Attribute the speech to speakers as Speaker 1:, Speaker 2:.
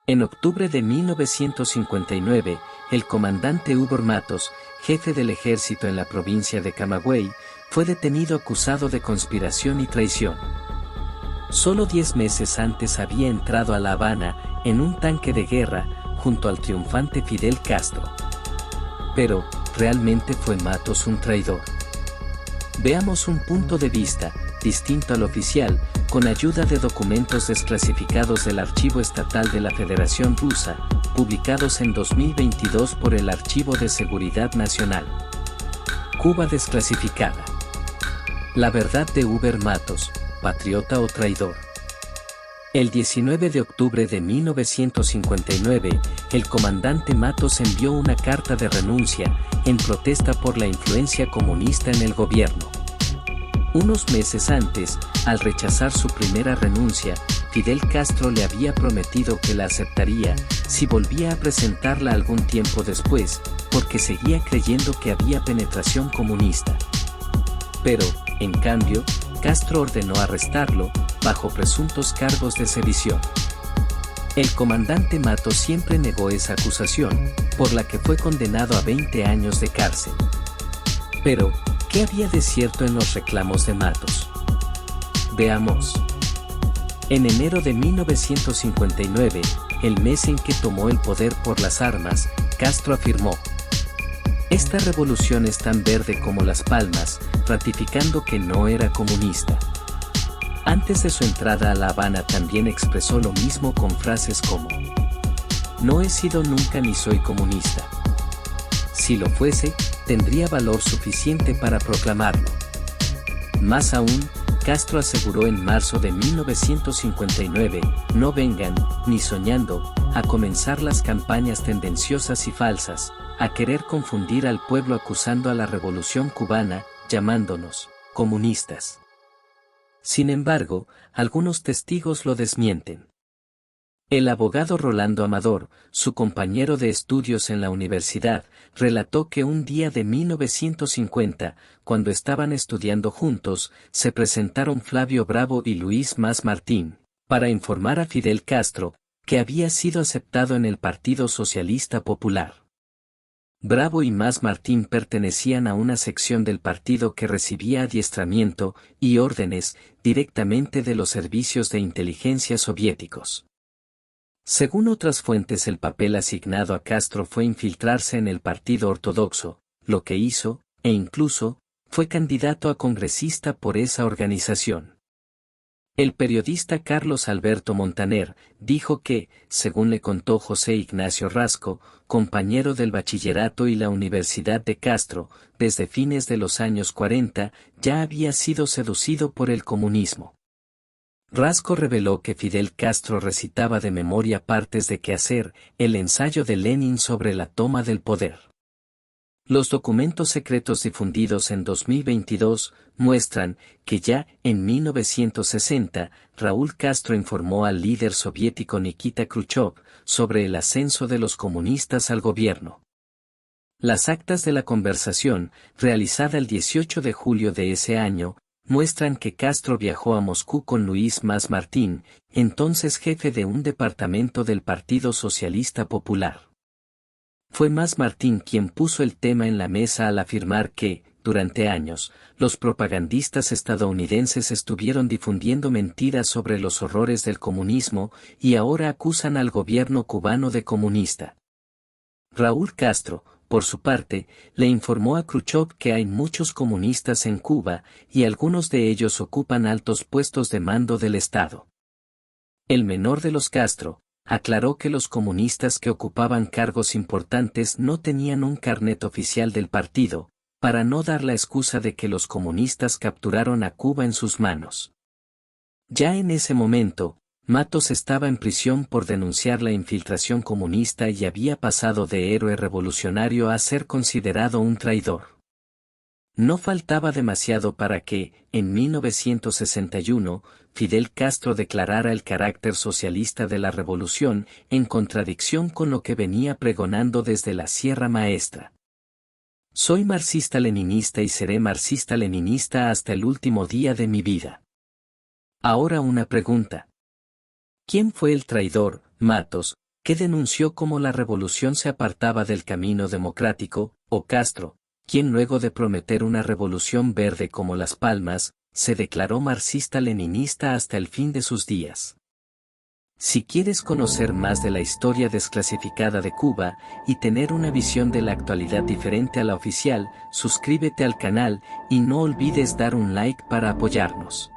Speaker 1: En octubre de 1959, el comandante Hugo Matos, jefe del ejército en la provincia de Camagüey, fue detenido acusado de conspiración y traición. Solo 10 meses antes había entrado a La Habana, en un tanque de guerra, junto al triunfante Fidel Castro. Pero, ¿realmente fue Matos un traidor? Veamos un punto de vista, distinto al oficial, con ayuda de documentos desclasificados del Archivo Estatal de la Federación Rusa, publicados en 2022 por el Archivo de Seguridad Nacional. Cuba desclasificada. La verdad de Hugo Matos, patriota o traidor. El 19 de octubre de 1959, el comandante Matos envió una carta de renuncia, en protesta por la influencia comunista en el gobierno. Unos meses antes, al rechazar su primera renuncia, Fidel Castro le había prometido que la aceptaría si volvía a presentarla algún tiempo después, porque seguía creyendo que había penetración comunista. Pero, en cambio, Castro ordenó arrestarlo, bajo presuntos cargos de sedición. El comandante Matos siempre negó esa acusación, por la que fue condenado a 20 años de cárcel. Pero, ¿qué había de cierto en los reclamos de Matos? Veamos. En enero de 1959, el mes en que tomó el poder por las armas, Castro afirmó: "Esta revolución es tan verde como las palmas", ratificando que no era comunista. Antes de su entrada a La Habana también expresó lo mismo con frases como: "No he sido nunca ni soy comunista. Si lo fuese, tendría valor suficiente para proclamarlo". Más aún, Castro aseguró en marzo de 1959, "No vengan, ni soñando, a comenzar las campañas tendenciosas y falsas, a querer confundir al pueblo acusando a la revolución cubana, llamándonos comunistas". Sin embargo, algunos testigos lo desmienten. El abogado Rolando Amador, su compañero de estudios en la universidad, relató que un día de 1950, cuando estaban estudiando juntos, se presentaron Flavio Bravo y Luis Mas Martín, para informar a Fidel Castro, que había sido aceptado en el Partido Socialista Popular. Bravo y Mas Martín pertenecían a una sección del partido que recibía adiestramiento y órdenes directamente de los servicios de inteligencia soviéticos. Según otras fuentes, el papel asignado a Castro fue infiltrarse en el Partido Ortodoxo, lo que hizo, e incluso, fue candidato a congresista por esa organización. El periodista Carlos Alberto Montaner dijo que, según le contó José Ignacio Rasco, compañero del bachillerato y la Universidad de Castro, desde fines de los años 40, ya había sido seducido por el comunismo. Rasco reveló que Fidel Castro recitaba de memoria partes de Quehacer, el ensayo de Lenin sobre la toma del poder. Los documentos secretos difundidos en 2022 muestran que ya en 1960, Raúl Castro informó al líder soviético Nikita Khrushchev sobre el ascenso de los comunistas al gobierno. Las actas de la conversación, realizada el 18 de julio de ese año, muestran que Castro viajó a Moscú con Luis Mas Martín, entonces jefe de un departamento del Partido Socialista Popular. Fue Mas Martín quien puso el tema en la mesa al afirmar que, durante años, los propagandistas estadounidenses estuvieron difundiendo mentiras sobre los horrores del comunismo y ahora acusan al gobierno cubano de comunista. Raúl Castro, por su parte, le informó a Khrushchev que hay muchos comunistas en Cuba y algunos de ellos ocupan altos puestos de mando del Estado. El menor de los Castro aclaró que los comunistas que ocupaban cargos importantes no tenían un carnet oficial del partido, para no dar la excusa de que los comunistas capturaron a Cuba en sus manos. Ya en ese momento, Matos estaba en prisión por denunciar la infiltración comunista y había pasado de héroe revolucionario a ser considerado un traidor. No faltaba demasiado para que, en 1961, Fidel Castro declarara el carácter socialista de la revolución, en contradicción con lo que venía pregonando desde la Sierra Maestra. "Soy marxista-leninista y seré marxista-leninista hasta el último día de mi vida". Ahora una pregunta. ¿Quién fue el traidor, Matos, que denunció cómo la revolución se apartaba del camino democrático, o Castro, quien luego de prometer una revolución verde como las palmas, se declaró marxista-leninista hasta el fin de sus días. Si quieres conocer más de la historia desclasificada de Cuba y tener una visión de la actualidad diferente a la oficial, suscríbete al canal y no olvides dar un like para apoyarnos.